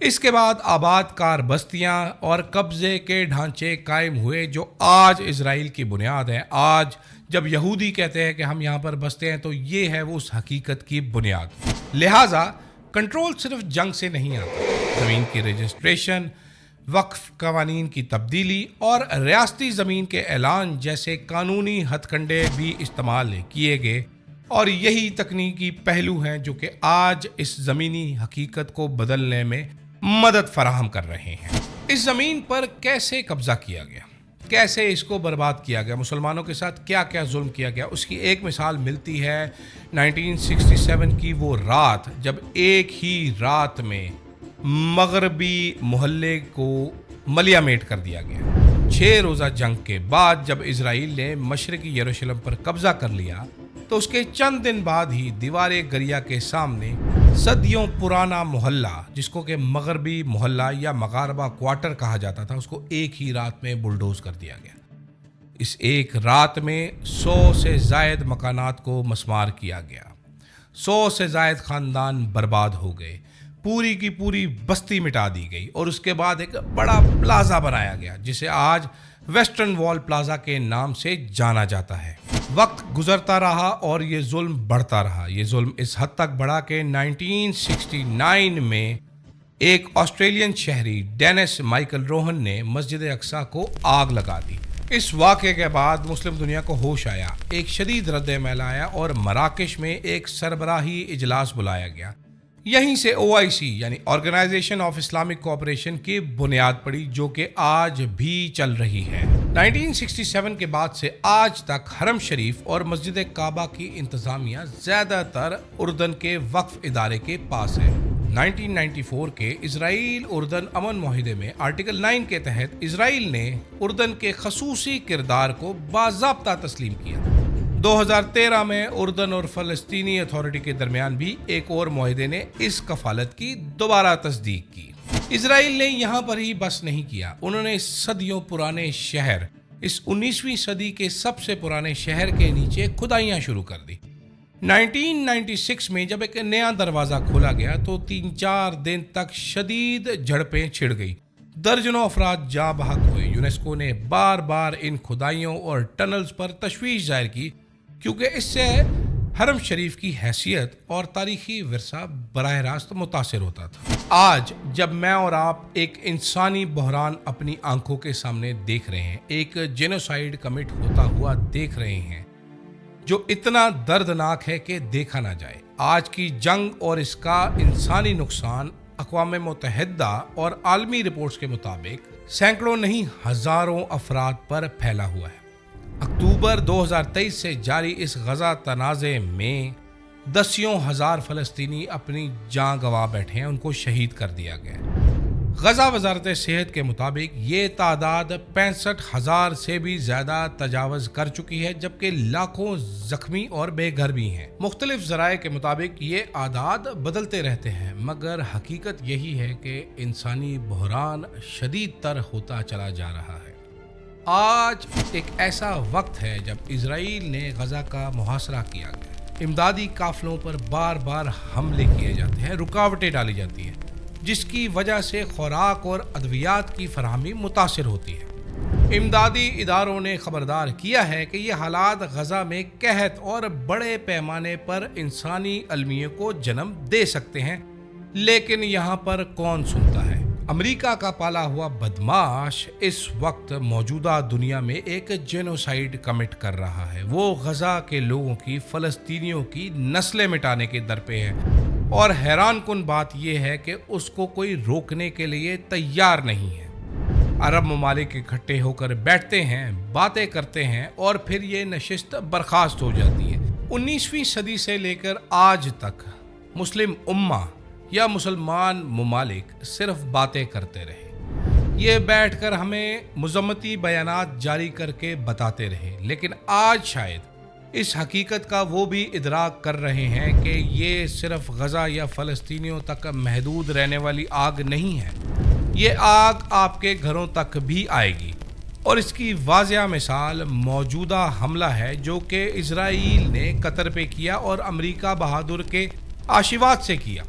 اس کے بعد آباد کار بستیاں اور قبضے کے ڈھانچے قائم ہوئے جو آج اسرائیل کی بنیاد ہے۔ آج جب یہودی کہتے ہیں کہ ہم یہاں پر بستے ہیں تو یہ ہے وہ اس حقیقت کی بنیاد۔ لہٰذا کنٹرول صرف جنگ سے نہیں آتا، زمین کی رجسٹریشن، وقف قوانین کی تبدیلی اور ریاستی زمین کے اعلان جیسے قانونی ہتھ کنڈے بھی استعمال کیے گئے، اور یہی تکنیکی پہلو ہیں جو کہ آج اس زمینی حقیقت کو بدلنے میں مدد فراہم کر رہے ہیں۔ اس زمین پر کیسے قبضہ کیا گیا، کیسے اس کو برباد کیا گیا، مسلمانوں کے ساتھ کیا کیا ظلم کیا گیا، اس کی ایک مثال ملتی ہے 1967 کی وہ رات جب ایک ہی رات میں مغربی محلے کو ملیا میٹ کر دیا گیا۔ 6 روزہ جنگ کے بعد جب اسرائیل نے مشرقی یروشلم پر قبضہ کر لیا تو اس کے چند دن بعد ہی دیوار گریا کے سامنے صدیوں پرانا محلہ، جس کو کہ مغربی محلہ یا مغاربہ کوارٹر کہا جاتا تھا، اس کو ایک ہی رات میں بلڈوز کر دیا گیا۔ اس ایک رات میں 100 سے زائد مکانات کو مسمار کیا گیا، 100 سے زائد خاندان برباد ہو گئے، پوری کی پوری بستی مٹا دی گئی، اور اس کے بعد ایک بڑا پلازا بنایا گیا جسے آج ویسٹرن وال پلازا کے نام سے جانا جاتا ہے۔ وقت گزرتا رہا اور یہ ظلم بڑھتا رہا۔ یہ ظلم اس حد تک بڑھا کہ 1969 میں ایک آسٹریلین شہری ڈینس مائیکل روہن نے مسجد اقصیٰ کو آگ لگا دی۔ اس واقعے کے بعد مسلم دنیا کو ہوش آیا، ایک شدید رد عمل آیا اور مراکش میں ایک سربراہی اجلاس بلایا گیا۔ یہیں سے OIC یعنی آرگنائزیشن آف اسلامک کوآپریشن کی بنیاد پڑی، جو کہ آج بھی چل رہی ہے۔ 1967 کے بعد سے آج تک حرم شریف اور مسجد کعبہ کی انتظامیہ زیادہ تر اردن کے وقف ادارے کے پاس ہے۔ 1994 کے اسرائیل اردن امن معاہدے میں آرٹیکل 9 کے تحت اسرائیل نے اردن کے خصوصی کردار کو باضابطہ تسلیم کیا۔ 2013 میں اردن اور فلسطینی اتھارٹی کے درمیان بھی ایک اور معاہدے نے اس کفالت کی دوبارہ تصدیق کی۔ اسرائیل نے یہاں پر ہی بس نہیں کیا، انہوں نے اس صدیوں پرانے شہر، اس 19ویں صدی کے سب سے پرانے شہر کے نیچے کھدائیاں شروع کر دی۔ 1996 میں جب ایک نیا دروازہ کھولا گیا تو 3-4 دن تک شدید جھڑپیں چھڑ گئی، درجنوں افراد جاں بحق ہوئے۔ یونیسکو نے بار بار ان کھدائیوں اور ٹنلز پر تشویش ظاہر کی کیونکہ اس سے حرم شریف کی حیثیت اور تاریخی ورثہ براہ راست متاثر ہوتا تھا۔ آج جب میں اور آپ ایک انسانی بحران اپنی آنکھوں کے سامنے دیکھ رہے ہیں، ایک جینوسائیڈ کمٹ ہوتا ہوا دیکھ رہے ہیں جو اتنا دردناک ہے کہ دیکھا نہ جائے، آج کی جنگ اور اس کا انسانی نقصان اقوام متحدہ اور عالمی رپورٹس کے مطابق سینکڑوں نہیں ہزاروں افراد پر پھیلا ہوا ہے۔ اکتوبر 2023 سے جاری اس غزہ تنازع میں دسیوں ہزار فلسطینی اپنی جان گنوا بیٹھے ہیں، ان کو شہید کر دیا گیا۔ غزہ وزارت صحت کے مطابق یہ تعداد 65,000 سے بھی زیادہ تجاوز کر چکی ہے، جبکہ لاکھوں زخمی اور بے گھر بھی ہیں۔ مختلف ذرائع کے مطابق یہ اعداد بدلتے رہتے ہیں، مگر حقیقت یہی ہے کہ انسانی بحران شدید تر ہوتا چلا جا رہا ہے۔ آج ایک ایسا وقت ہے جب اسرائیل نے غزہ کا محاصرہ کیا گیا، امدادی قافلوں پر بار بار حملے کیے جاتے ہیں، رکاوٹیں ڈالی جاتی ہیں، جس کی وجہ سے خوراک اور ادویات کی فراہمی متاثر ہوتی ہے۔ امدادی اداروں نے خبردار کیا ہے کہ یہ حالات غزہ میں قحط اور بڑے پیمانے پر انسانی المیے کو جنم دے سکتے ہیں، لیکن یہاں پر کون سنتا ہے؟ امریکہ کا پالا ہوا بدماش اس وقت موجودہ دنیا میں ایک جینوسائیڈ کمٹ کر رہا ہے۔ وہ غزہ کے لوگوں کی، فلسطینیوں کی نسلیں مٹانے کے درپے ہے، اور حیران کن بات یہ ہے کہ اس کو کوئی روکنے کے لیے تیار نہیں ہے۔ عرب ممالک اکٹھے ہو کر بیٹھتے ہیں، باتیں کرتے ہیں، اور پھر یہ نشست برخاست ہو جاتی ہے۔ 19ویں صدی سے لے کر آج تک مسلم امہ یا مسلمان ممالک صرف باتیں کرتے رہے، یہ بیٹھ کر ہمیں مذمتی بیانات جاری کر کے بتاتے رہے، لیکن آج شاید اس حقیقت کا وہ بھی ادراک کر رہے ہیں کہ یہ صرف غزہ یا فلسطینیوں تک محدود رہنے والی آگ نہیں ہے، یہ آگ آپ کے گھروں تک بھی آئے گی۔ اور اس کی واضح مثال موجودہ حملہ ہے جو کہ اسرائیل نے قطر پہ کیا اور امریکہ بہادر کے آشیواد سے کیا۔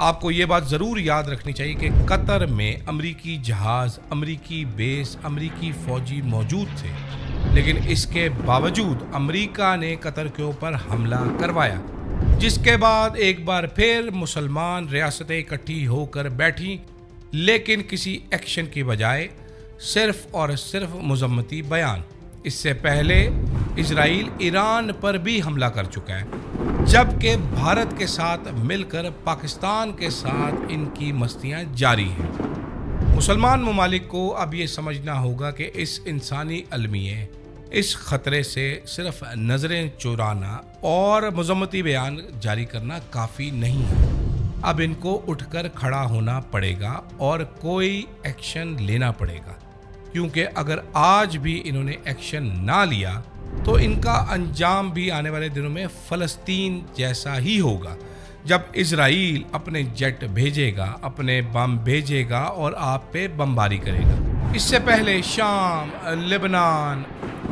آپ کو یہ بات ضرور یاد رکھنی چاہیے کہ قطر میں امریکی جہاز، امریکی بیس، امریکی فوجی موجود تھے، لیکن اس کے باوجود امریکہ نے قطر کے اوپر حملہ کروایا، جس کے بعد ایک بار پھر مسلمان ریاستیں اکٹھی ہو کر بیٹھیں، لیکن کسی ایکشن کی بجائے صرف اور صرف مذمتی بیان۔ اس سے پہلے اسرائیل ایران پر بھی حملہ کر چکا ہے، جبکہ بھارت کے ساتھ مل کر پاکستان کے ساتھ ان کی مستیاں جاری ہیں۔ مسلمان ممالک کو اب یہ سمجھنا ہوگا کہ اس انسانی المیے، اس خطرے سے صرف نظریں چرانا اور مذمتی بیان جاری کرنا کافی نہیں ہے۔ اب ان کو اٹھ کر کھڑا ہونا پڑے گا اور کوئی ایکشن لینا پڑے گا، کیونکہ اگر آج بھی انہوں نے ایکشن نہ لیا تو ان کا انجام بھی آنے والے دنوں میں فلسطین جیسا ہی ہوگا، جب اسرائیل اپنے جیٹ بھیجے گا، اپنے بم بھیجے گا اور آپ پہ بمباری کرے گا۔ اس سے پہلے شام، لبنان،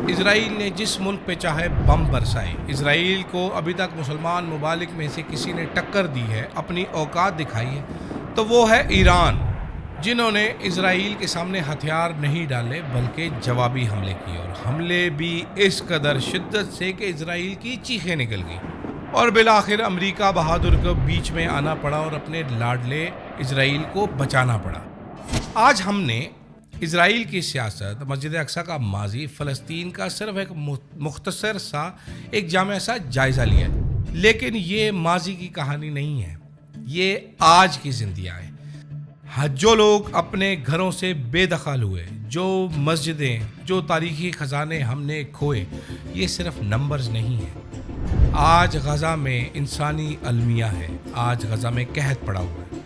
اسرائیل نے جس ملک پہ چاہے بم برسائے، اسرائیل کو ابھی تک مسلمان ممالک میں سے کسی نے ٹکر دی ہے، اپنی اوقات دکھائی ہے، تو وہ ہے ایران، جنہوں نے اسرائیل کے سامنے ہتھیار نہیں ڈالے بلکہ جوابی حملے کیے، اور حملے بھی اس قدر شدت سے کہ اسرائیل کی چیخیں نکل گئیں، اور بالآخر امریکہ بہادر کو بیچ میں آنا پڑا اور اپنے لاڈلے اسرائیل کو بچانا پڑا۔ آج ہم نے اسرائیل کی سیاست، مسجد اقصی کا ماضی، فلسطین کا صرف ایک مختصر سا ایک جامع سا جائزہ لیا ہے، لیکن یہ ماضی کی کہانی نہیں ہے، یہ آج کی زندگیاں ہیں۔ جو لوگ اپنے گھروں سے بے دخل ہوئے، جو مسجدیں، جو تاریخی خزانے ہم نے کھوئے، یہ صرف نمبرز نہیں ہیں۔ آج غزہ میں انسانی المیہ ہے، آج غزہ میں قحط پڑا ہوا ہے،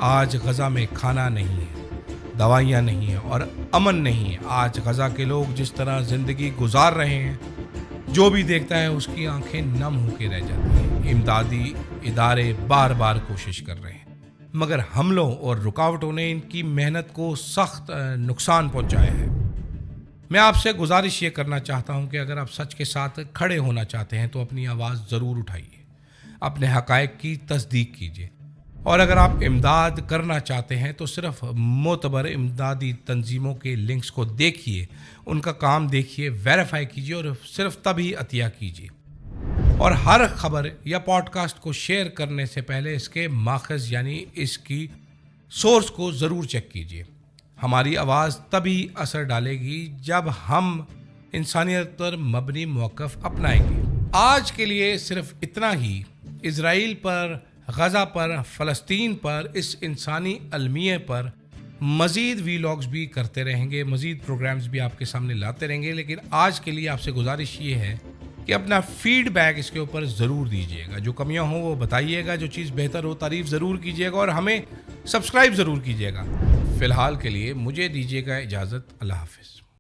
آج غزہ میں کھانا نہیں ہے، دوائیاں نہیں ہیں اور امن نہیں ہے۔ آج غزہ کے لوگ جس طرح زندگی گزار رہے ہیں، جو بھی دیکھتا ہے اس کی آنکھیں نم ہو کے رہ جاتی ہیں۔ امدادی ادارے بار بار کوشش کر رہے ہیں، مگر حملوں اور رکاوٹوں نے ان کی محنت کو سخت نقصان پہنچایا ہے۔ میں آپ سے گزارش یہ کرنا چاہتا ہوں کہ اگر آپ سچ کے ساتھ کھڑے ہونا چاہتے ہیں تو اپنی آواز ضرور اٹھائیے، اپنے حقائق کی تصدیق کیجیے، اور اگر آپ امداد کرنا چاہتے ہیں تو صرف معتبر امدادی تنظیموں کے لنکس کو دیکھیے، ان کا کام دیکھیے، ویریفائی کیجیے اور صرف تبھی عطیہ کیجیے۔ اور ہر خبر یا پوڈ کاسٹ کو شیئر کرنے سے پہلے اس کے ماخذ یعنی اس کی سورس کو ضرور چیک کیجیے۔ ہماری آواز تبھی اثر ڈالے گی جب ہم انسانیت پر مبنی موقف اپنائیں گے۔ آج کے لیے صرف اتنا ہی۔ اسرائیل پر، غزہ پر، فلسطین پر، اس انسانی المیے پر مزید ویلاگز بھی کرتے رہیں گے، مزید پروگرامز بھی آپ کے سامنے لاتے رہیں گے، لیکن آج کے لیے آپ سے گزارش یہ ہے کہ اپنا فیڈ بیک اس کے اوپر ضرور دیجیے گا، جو کمیاں ہوں وہ بتائیے گا، جو چیز بہتر ہو تعریف ضرور کیجیے گا، اور ہمیں سبسکرائب ضرور کیجیے گا۔ فی الحال کے لیے مجھے دیجیے گا اجازت، اللہ حافظ۔